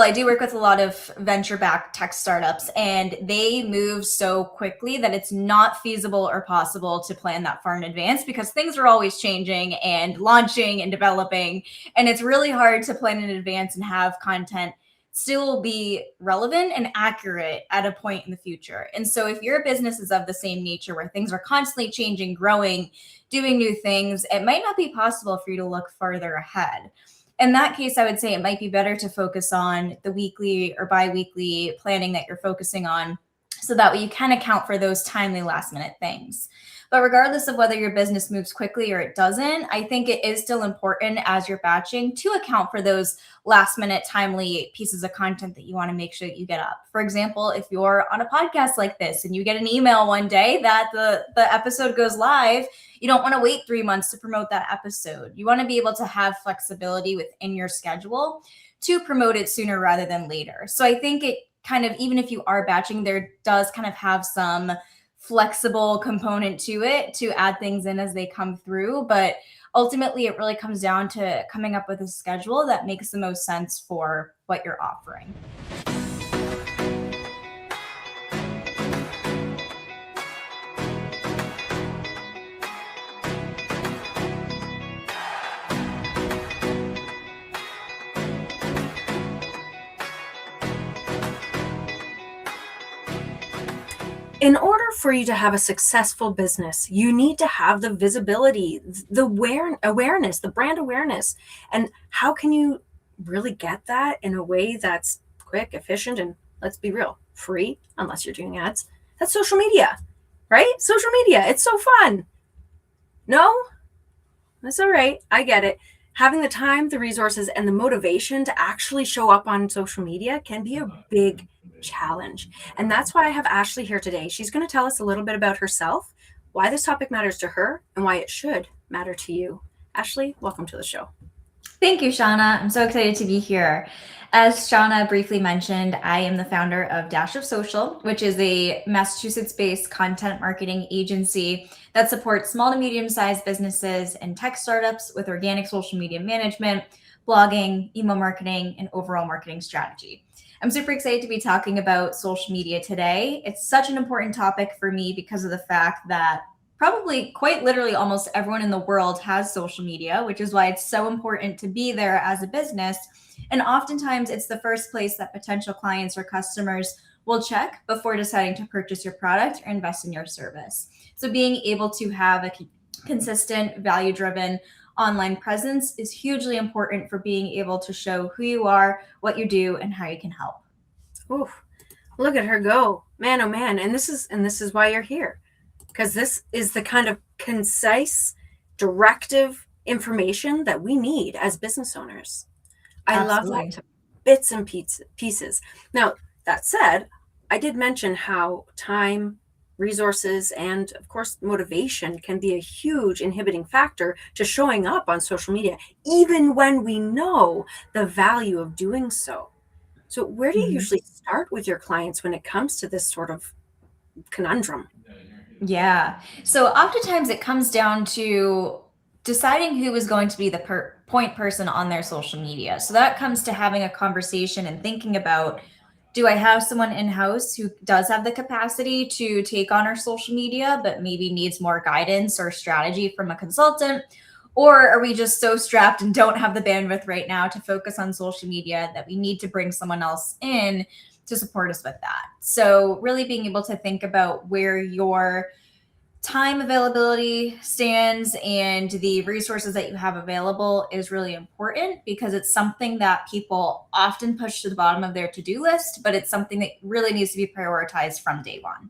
I do work with a lot of venture-backed tech startups, and they move so quickly that it's not feasible or possible to plan that far in advance because things are always changing and launching and developing. And it's really hard to plan in advance and have content still be relevant and accurate at a point in the future. And so if your business is of the same nature where things are constantly changing, growing, doing new things, it might not be possible for you to look farther ahead. In that case, I would say it might be better to focus on the weekly or bi-weekly planning that you're focusing on, so that way you can account for those timely last minute things. But regardless of whether your business moves quickly or it doesn't, I think it is still important as you're batching to account for those last minute timely pieces of content that you want to make sure that you get up. For example, if you're on a podcast like this and you get an email one day that the episode goes live, you don't want to wait 3 months to promote that episode. You want to be able to have flexibility within your schedule to promote it sooner rather than later. So I think it kind of, even if you are batching, there does kind of have some flexible component to it to add things in as they come through. But ultimately, it really comes down to coming up with a schedule that makes the most sense for what you're offering. In order for you to have a successful business, you need to have the visibility, the awareness, the brand awareness. And how can you really get that in a way that's quick, efficient, and, let's be real, free, unless you're doing ads? That's social media, right? Social media. It's so fun. No? That's all right. I get it. Having the time, the resources, and the motivation to actually show up on social media can be a big challenge. And that's why I have Ashley here today. She's going to tell us a little bit about herself, why this topic matters to her, and why it should matter to you. Ashley, welcome to the show. Thank you, Shauna. I'm so excited to be here. As Shauna briefly mentioned, I am the founder of Dash of Social, which is a Massachusetts-based content marketing agency that supports small to medium-sized businesses and tech startups with organic social media management, blogging, email marketing, and overall marketing strategy. I'm super excited to be talking about social media today. It's such an important topic for me because of the fact that probably quite literally almost everyone in the world has social media, which is why it's so important to be there as a business. And oftentimes it's the first place that potential clients or customers will check before deciding to purchase your product or invest in your service. So being able to have a consistent, value-driven online presence is hugely important for being able to show who you are, what you do, and how you can help. Oof, look at her go. Man, oh man. And this is why you're here. Because this is the kind of concise, directive information that we need as business owners. I love that to bits and pieces. Now, that said, I did mention how time, resources, and of course, motivation can be a huge inhibiting factor to showing up on social media, even when we know the value of doing so. So where do you usually start with your clients when it comes to this sort of conundrum? Yeah. So oftentimes it comes down to deciding who is going to be the point person on their social media. So that comes to having a conversation and thinking about, do I have someone in-house who does have the capacity to take on our social media, but maybe needs more guidance or strategy from a consultant? Or are we just so strapped and don't have the bandwidth right now to focus on social media that we need to bring someone else in to support us with that? So really being able to think about where your time availability stands and the resources that you have available is really important, because it's something that people often push to the bottom of their to-do list, but it's something that really needs to be prioritized from day one.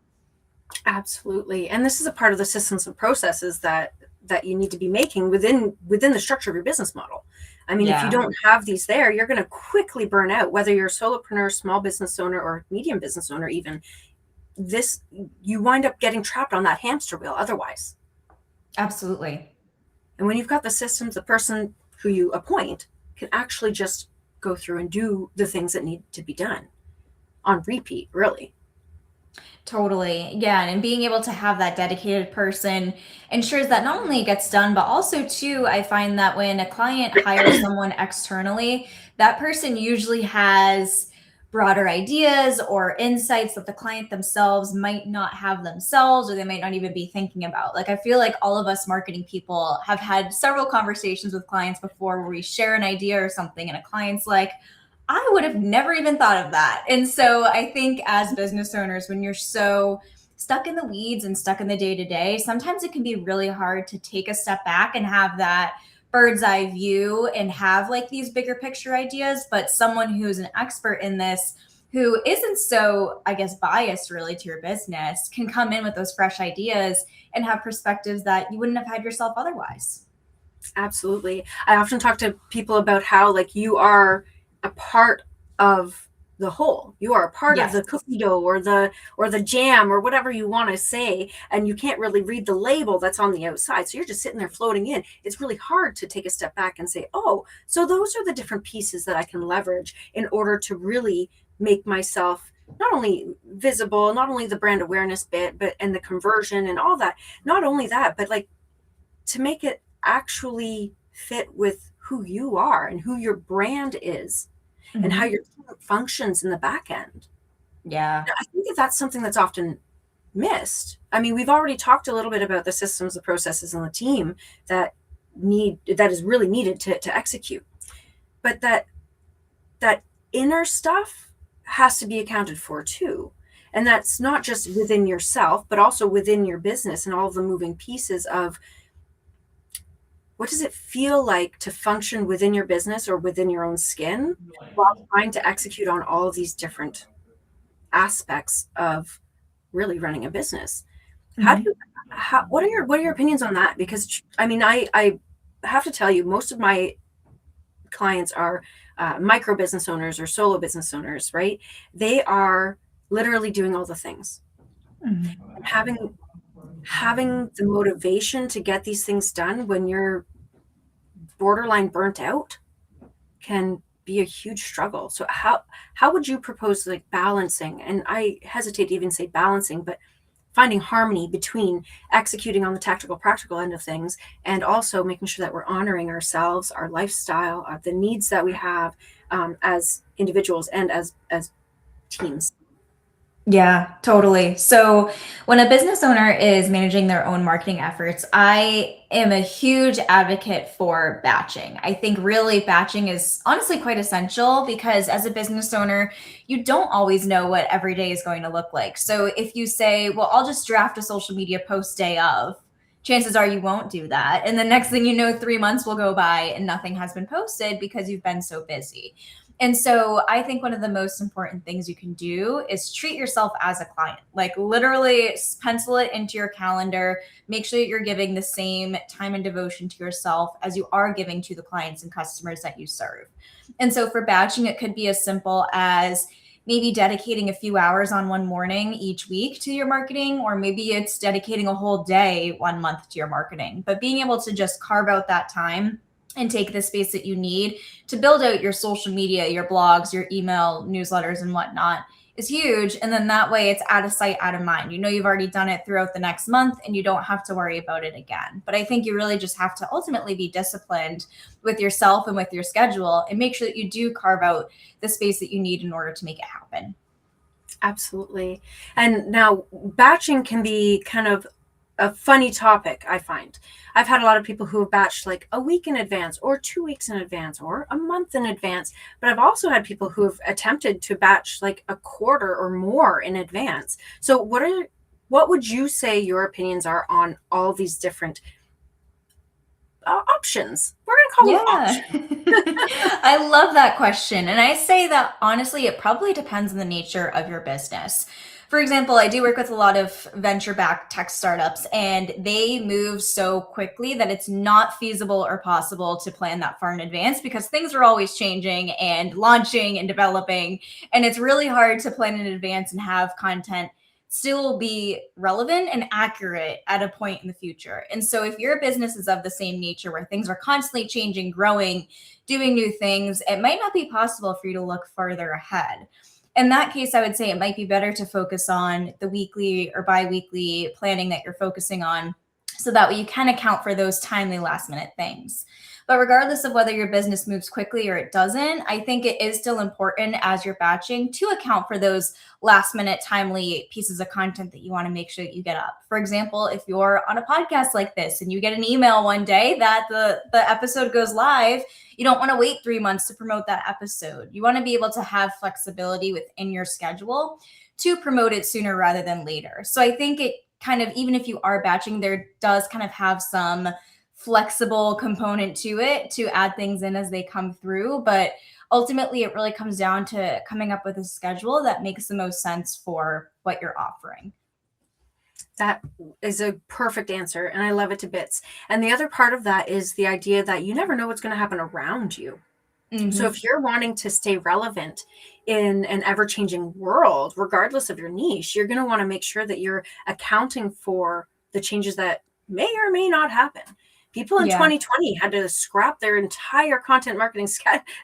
Absolutely. And this is a part of the systems and processes that you need to be making within the structure of your business model. I mean, if you don't have these there, you're going to quickly burn out, whether you're a solopreneur, small business owner, or medium business owner even. You wind up getting trapped on that hamster wheel otherwise. Absolutely. And when you've got the systems, the person who you appoint can actually just go through and do the things that need to be done on repeat, really. Totally. Yeah. And being able to have that dedicated person ensures that not only it gets done, but also, too, I find that when a client hires someone externally, that person usually has broader ideas or insights that the client themselves might not have themselves, or they might not even be thinking about. Like, I feel like all of us marketing people have had several conversations with clients before where we share an idea or something, and a client's like, I would have never even thought of that. And so I think as business owners, when you're so stuck in the weeds and stuck in the day to day, sometimes it can be really hard to take a step back and have that bird's eye view and have like these bigger picture ideas. But someone who's an expert in this, who isn't so, I guess, biased really to your business, can come in with those fresh ideas and have perspectives that you wouldn't have had yourself otherwise. Absolutely. I often talk to people about how, like, you are a part of the whole. You are a part of Yes. the cookie dough or the jam or whatever you want to say, and you can't really read the label that's on the outside. So you're just sitting there floating in. It's really hard to take a step back and say, "Oh, so those are the different pieces that I can leverage in order to really make myself not only visible, not only the brand awareness bit, but and the conversion and all that. Not only that, but like to make it actually fit with who you are and who your brand is and how Mhm. your team functions in the back end." Yeah. I think that that's something that's often missed. I mean, we've already talked a little bit about the systems, the processes, and the team that that is really needed to execute. But that inner stuff has to be accounted for too. And that's not just within yourself, but also within your business and all the moving pieces of what does it feel like to function within your business or within your own skin while trying to execute on all of these different aspects of really running a business? How do Mhm. you what are your opinions on that? Because I mean, I have to tell you, most of my clients are micro business owners or solo business owners, right? They are literally doing all the things Mhm. and having the motivation to get these things done when you're borderline burnt out can be a huge struggle. So how would you propose like balancing, and I hesitate to even say balancing, but finding harmony between executing on the tactical practical end of things and also making sure that we're honoring ourselves, our lifestyle, the needs that we have as individuals and as teams? Yeah, totally. So when a business owner is managing their own marketing efforts, I am a huge advocate for batching. I think really batching is honestly quite essential because as a business owner, you don't always know what every day is going to look like. So if you say, well, I'll just draft a social media post day of, chances are you won't do that. And the next thing you know, 3 months will go by and nothing has been posted because you've been so busy. And so I think one of the most important things you can do is treat yourself as a client. Like literally pencil it into your calendar. Make sure that you're giving the same time and devotion to yourself as you are giving to the clients and customers that you serve. And so for batching, it could be as simple as maybe dedicating a few hours on one morning each week to your marketing, or maybe it's dedicating a whole day 1 month to your marketing. But being able to just carve out that time and take the space that you need to build out your social media, your blogs, your email newsletters, and whatnot is huge. And then that way it's out of sight, out of mind. You know, you've already done it throughout the next month and you don't have to worry about it again. But I think you really just have to ultimately be disciplined with yourself and with your schedule and make sure that you do carve out the space that you need in order to make it happen. Absolutely. And now batching can be kind of a funny topic, I find. I've had a lot of people who have batched like a week in advance or 2 weeks in advance or a month in advance. But I've also had people who have attempted to batch like a quarter or more in advance. So what would you say your opinions are on all these different options? We're going to call them Yeah. options. I love that question. And I say that honestly, it probably depends on the nature of your business. For example, I do work with a lot of venture backed tech startups, and they move so quickly that it's not feasible or possible to plan that far in advance because things are always changing and launching and developing. And it's really hard to plan in advance and have content still be relevant and accurate at a point in the future. And so if your business is of the same nature where things are constantly changing, growing, doing new things, it might not be possible for you to look further ahead. in that case, I would say it might be better to focus on the weekly or bi-weekly planning that you're focusing on, so that way you can account for those timely last minute things. But regardless of whether your business moves quickly or it doesn't, I think it is still important as you're batching to account for those last minute timely pieces of content that you want to make sure that you get up. For example, if you're on a podcast like this and you get an email one day that the episode goes live, you don't want to wait 3 months to promote that episode. You want to be able to have flexibility within your schedule to promote it sooner rather than later. So I think it kind of, even if you are batching, there does kind of have some flexible component to it to add things in as they come through. But ultimately, it really comes down to coming up with a schedule that makes the most sense for what you're offering. That is a perfect answer, and I love it to bits. And the other part of that is the idea that you never know what's going to happen around you. So if you're wanting to stay relevant in an ever-changing world, regardless of your niche, you're going to want to make sure that you're accounting for the changes that may or may not happen. People in 2020 had to scrap their entire content marketing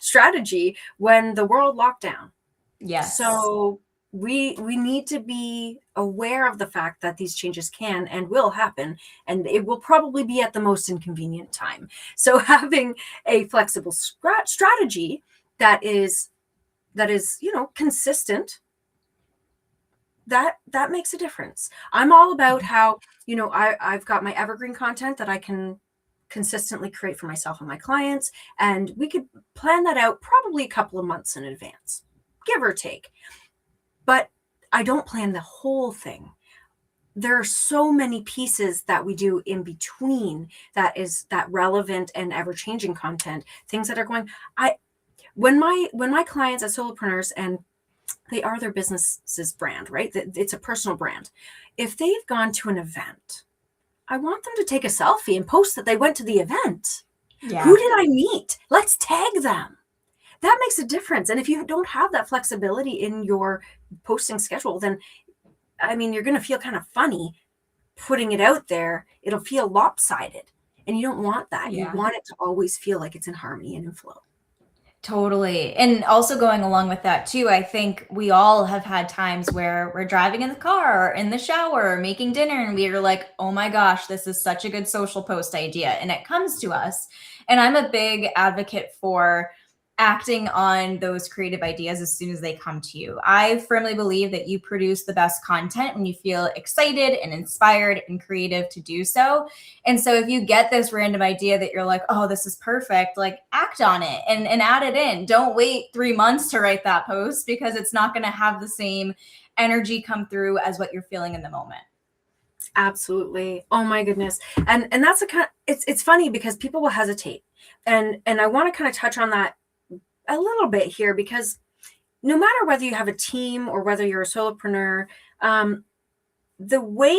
strategy when the world locked down. Yes. So we need to be aware of the fact that these changes can and will happen, and it will probably be at the most inconvenient time. So having a flexible strategy that is consistent, that makes a difference. I'm all about how, I've got my evergreen content that I can consistently create for myself and my clients, and we could plan that out probably a couple of months in advance, give or take. But I don't plan the whole thing. There are so many pieces that we do in between that is that relevant and ever-changing content, things that are going. When my clients as solopreneurs, and they are their business's brand, right? It's a personal brand. If they've gone to an event, I want them to take a selfie and post that they went to the event. Yeah. Who did I meet? Let's tag them. That makes a difference. And if you don't have that flexibility in your posting schedule, then, you're going to feel kind of funny putting it out there. It'll feel lopsided, and you don't want that. Yeah. You want it to always feel like it's in harmony and in flow. Totally. And also going along with that too, I think we all have had times where we're driving in the car, or in the shower, or making dinner, and we are like, oh my gosh, this is such a good social post idea. And it comes to us. And I'm a big advocate for acting on those creative ideas as soon as they come to you. I firmly believe that you produce the best content when you feel excited and inspired and creative to do so. And so if you get this random idea that you're like, oh, this is perfect, like act on it and add it in. Don't wait 3 months to write that post, because it's not going to have the same energy come through as what you're feeling in the moment. Absolutely. Oh my goodness. And that's it's funny because people will hesitate. And I want to kind of touch on that a little bit here, because no matter whether you have a team or whether you're a solopreneur, the way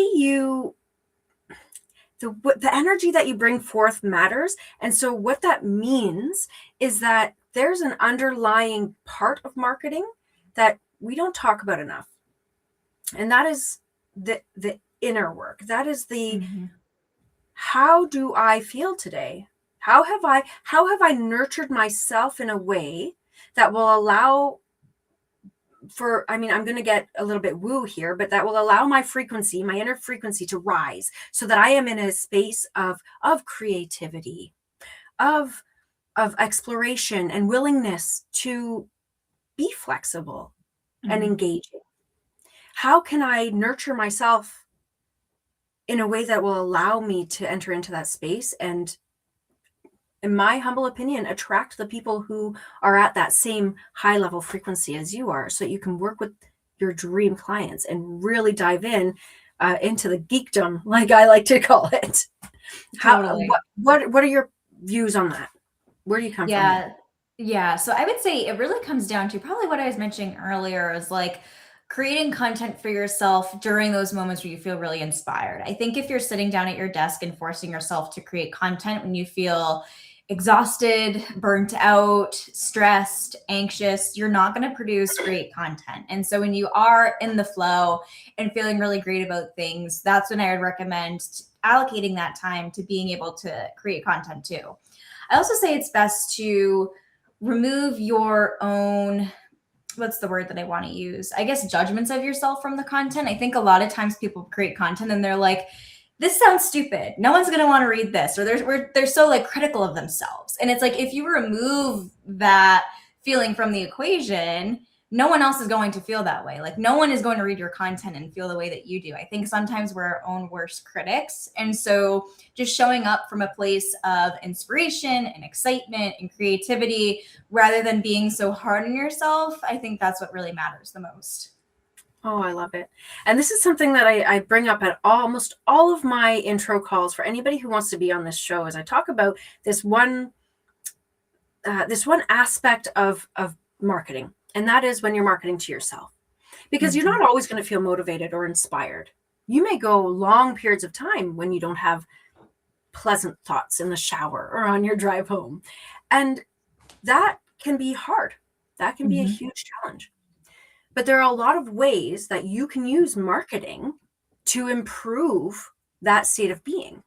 the energy that you bring forth matters. And so what that means is that there's an underlying part of marketing that we don't talk about enough. And that is the inner work. That is the, how do I feel today? How have I nurtured myself in a way that will allow for, I'm going to get a little bit woo here, but that will allow my frequency, my inner frequency, to rise, so that I am in a space of creativity, of exploration and willingness to be flexible and engaging. How can I nurture myself in a way that will allow me to enter into that space and, in my humble opinion, attract the people who are at that same high level frequency as you are, so you can work with your dream clients and really dive into the geekdom, like I like to call it. Totally. What are your views on that? Where do you come from? Yeah. So I would say it really comes down to probably what I was mentioning earlier, is like creating content for yourself during those moments where you feel really inspired. I think if you're sitting down at your desk and forcing yourself to create content when you feel exhausted, burnt out, stressed, anxious, you're not going to produce great content. And so when you are in the flow and feeling really great about things, that's when I would recommend allocating that time to being able to create content too. I also say it's best to remove your own what's the word that I want to use? I guess judgments of yourself from the content. I think a lot of times people create content and they're like, this sounds stupid. No one's going to want to read this. Or they're so like critical of themselves. And it's like, if you remove that feeling from the equation, no one else is going to feel that way. Like no one is going to read your content and feel the way that you do. I think sometimes we're our own worst critics. And so just showing up from a place of inspiration and excitement and creativity, rather than being so hard on yourself, I think that's what really matters the most. Oh, I love it. And this is something that I bring up at almost all of my intro calls for anybody who wants to be on this show, as I talk about this one aspect of marketing. And that is when you're marketing to yourself, because you're not always going to feel motivated or inspired. You may go long periods of time when you don't have pleasant thoughts in the shower or on your drive home. And that can be hard. That can be a huge challenge. But there are a lot of ways that you can use marketing to improve that state of being.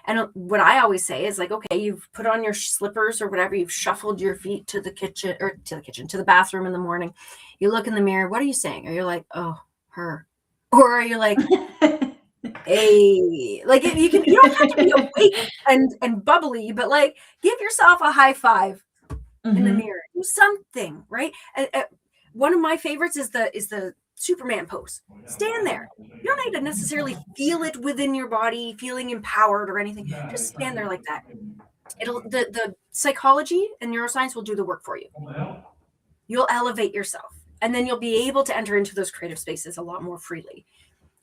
And what I always say is like, okay, you've put on your slippers or whatever, you've shuffled your feet to the bathroom in the morning. You look in the mirror, what are you saying? Are you like, oh, her? Or are you like, hey, like you don't have to be awake and bubbly, but like give yourself a high five in the mirror, do something, right? One of my favorites is the Superman pose. Stand there. You don't need to necessarily feel it within your body, feeling empowered or anything. Just stand there like that. The psychology and neuroscience will do the work for you. You'll elevate yourself, and then you'll be able to enter into those creative spaces a lot more freely.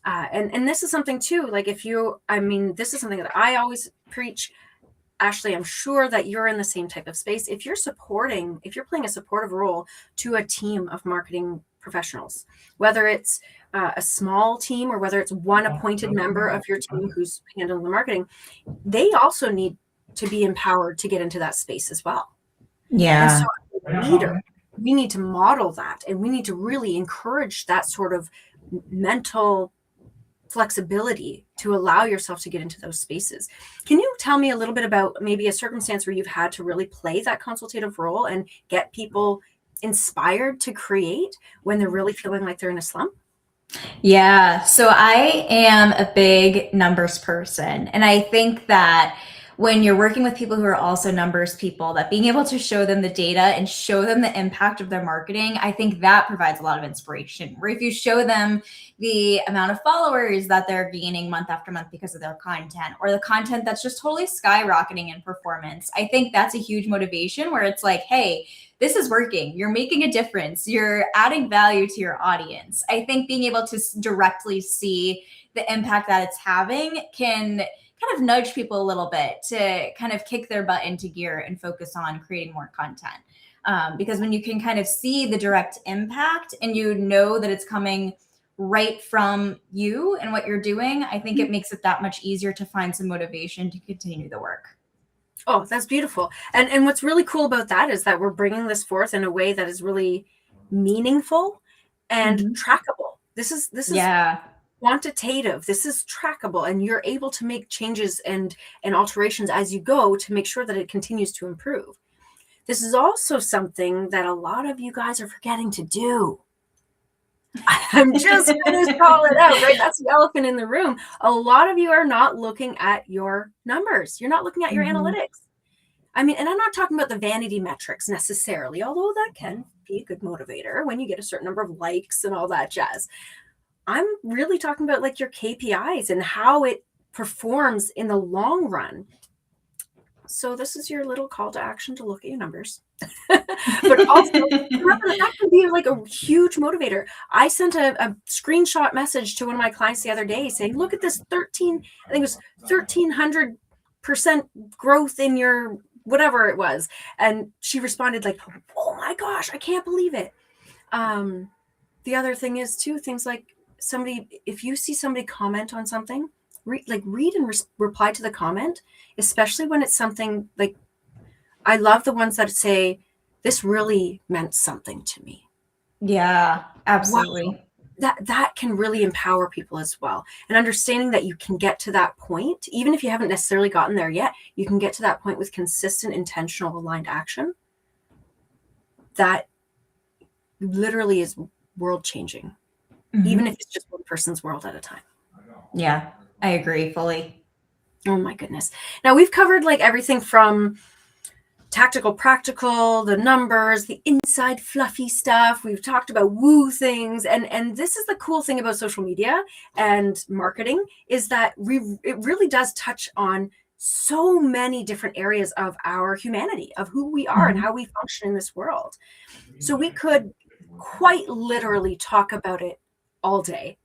And this is something too, like this is something that I always preach. Ashley, I'm sure that you're in the same type of space. If you're playing a supportive role to a team of marketing professionals, whether it's a small team or whether it's one appointed member of your team who's handling the marketing, they also need to be empowered to get into that space as well. Yeah. And so as a leader, we need to model that, and we need to really encourage that sort of mental flexibility to allow yourself to get into those spaces. Can you tell me a little bit about maybe a circumstance where you've had to really play that consultative role and get people inspired to create when they're really feeling like they're in a slump? Yeah. So I am a big numbers person. And I think that when you're working with people who are also numbers people, that being able to show them the data and show them the impact of their marketing, I think that provides a lot of inspiration. Where if you show them the amount of followers that they're gaining month after month because of their content, or the content that's just totally skyrocketing in performance, I think that's a huge motivation where it's like, hey, this is working. You're making a difference. You're adding value to your audience. I think being able to directly see the impact that it's having can kind of nudge people a little bit to kind of kick their butt into gear and focus on creating more content. Because when you can kind of see the direct impact and you know that it's coming right from you and what you're doing, I think it makes it that much easier to find some motivation to continue the work. Oh, that's beautiful. And what's really cool about that is that we're bringing this forth in a way that is really meaningful and trackable. This is quantitative. This is trackable, and you're able to make changes and alterations as you go to make sure that it continues to improve. This is also something that a lot of you guys are forgetting to do. I'm just going to call it out, right? That's the elephant in the room. A lot of you are not looking at your numbers. You're not looking at your analytics. I mean, and I'm not talking about the vanity metrics necessarily, although that can be a good motivator when you get a certain number of likes and all that jazz. I'm really talking about like your KPIs and how it performs in the long run. So this is your little call to action to look at your numbers. But also remember that can be like a huge motivator. I sent a screenshot message to one of my clients the other day saying, look at this 1,300% growth in your whatever it was. And she responded like, oh my gosh, I can't believe it. The other thing is too, things like if you see somebody comment on something, read and reply to the comment, especially when it's something like, I love the ones that say, this really meant something to me. Yeah, absolutely. Wow. That can really empower people as well. And understanding that you can get to that point, even if you haven't necessarily gotten there yet, you can get to that point with consistent, intentional, aligned action. That literally is world changing, even if it's just one person's world at a time. Yeah, I agree fully. Oh my goodness. Now we've covered like everything from tactical, practical, the numbers, the inside fluffy stuff. We've talked about woo things. And this is the cool thing about social media and marketing, is that it really does touch on so many different areas of our humanity, of who we are and how we function in this world. So we could quite literally talk about it all day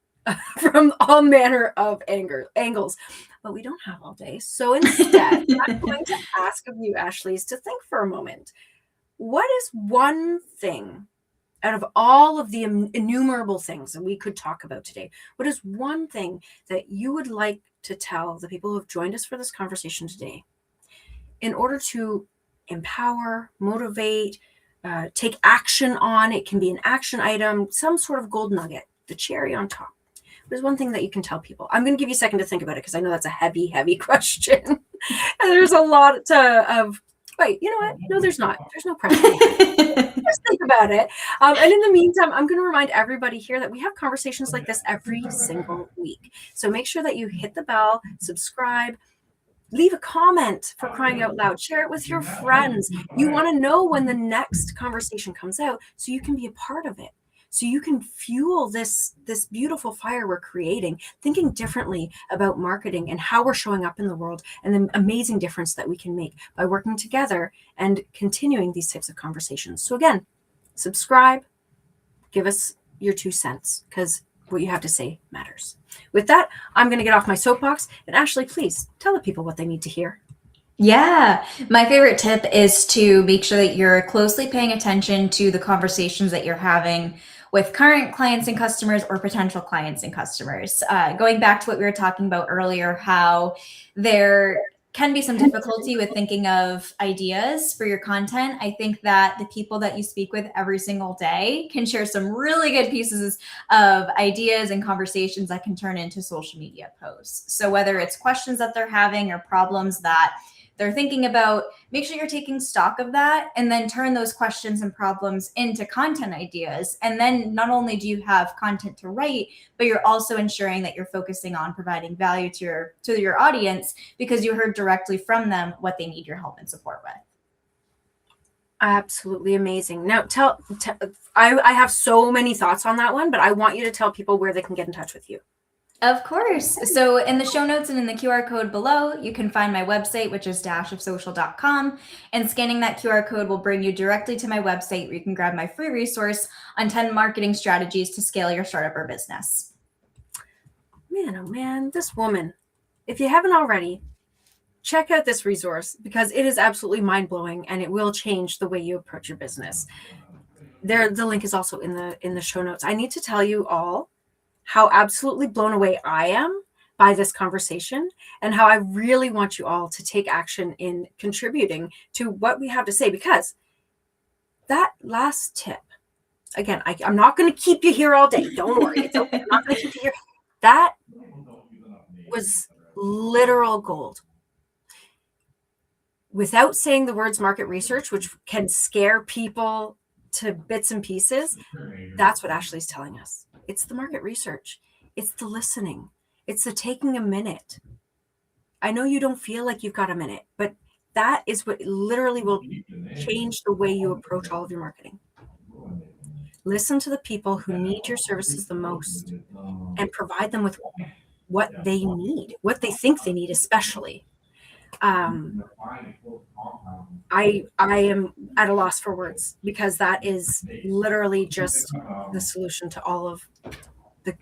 from all manner of angles, but we don't have all day. So instead, I'm going to ask of you, Ashley, is to think for a moment. What is one thing out of all of the innumerable things that we could talk about today? What is one thing that you would like to tell the people who have joined us for this conversation today in order to empower, motivate, take action on? It can be an action item, some sort of gold nugget, the cherry on top. There's one thing that you can tell people. I'm going to give you a second to think about it, because I know that's a heavy, heavy question. And there's a lot wait, you know what? No, there's not. There's no pressure. Just think about it. And in the meantime, I'm going to remind everybody here that we have conversations like this every single week. So make sure that you hit the bell, subscribe, leave a comment, for crying out loud, share it with your friends. You want to know when the next conversation comes out so you can be a part of it. So you can fuel this beautiful fire we're creating, thinking differently about marketing and how we're showing up in the world, and the amazing difference that we can make by working together and continuing these types of conversations. So again, subscribe, give us your 2 cents, because what you have to say matters. With that, I'm going to get off my soapbox, and Ashley, please tell the people what they need to hear. Yeah, my favorite tip is to make sure that you're closely paying attention to the conversations that you're having with current clients and customers, or potential clients and customers. Going back to what we were talking about earlier, how there can be some difficulty with thinking of ideas for your content. I think that the people that you speak with every single day can share some really good pieces of ideas and conversations that can turn into social media posts. So whether it's questions that they're having or problems that they're thinking about, make sure you're taking stock of that, and then turn those questions and problems into content ideas. And then not only do you have content to write, but you're also ensuring that you're focusing on providing value to your audience, because you heard directly from them what they need your help and support with. Absolutely amazing. Now, I have so many thoughts on that one, but I want you to tell people where they can get in touch with you. Of course. So in the show notes and in the QR code below, you can find my website, which is dashofsocial.com. And scanning that QR code will bring you directly to my website, where you can grab my free resource on 10 marketing strategies to scale your startup or business. Man, oh man, this woman. If you haven't already, check out this resource, because it is absolutely mind-blowing, and it will change the way you approach your business. The link is also in the show notes. I need to tell you all how absolutely blown away I am by this conversation, and how I really want you all to take action in contributing to what we have to say, because that last tip, again, I'm not going to keep you here all day. Don't worry. It's okay. I'm not going to keep you here. That was literal gold. Without saying the words market research, which can scare people to bits and pieces, that's what Ashley's telling us. It's the market research. It's the listening. It's the taking a minute. I know you don't feel like you've got a minute, but that is what literally will change the way you approach all of your marketing. Listen to the people who need your services the most, and provide them with what they need, what they think they need, especially. I am at a loss for words, because that is literally just the solution to all of the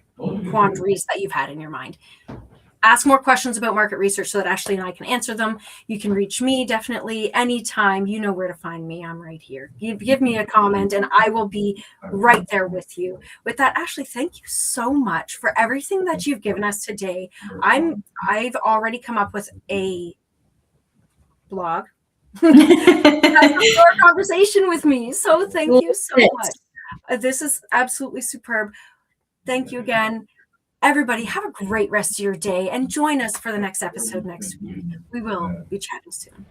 quandaries that you've had in your mind. Ask more questions about market research so that Ashley and I can answer them. You can reach me definitely anytime. You know where to find me. I'm right here. Give me a comment and I will be right there with you. With that, Ashley, thank you so much for everything that you've given us today. I've already come up with a blog. Your conversation with me. So thank you so much. This is absolutely superb. Thank you again. Everybody, have a great rest of your day and join us for the next episode next week. We will be chatting soon.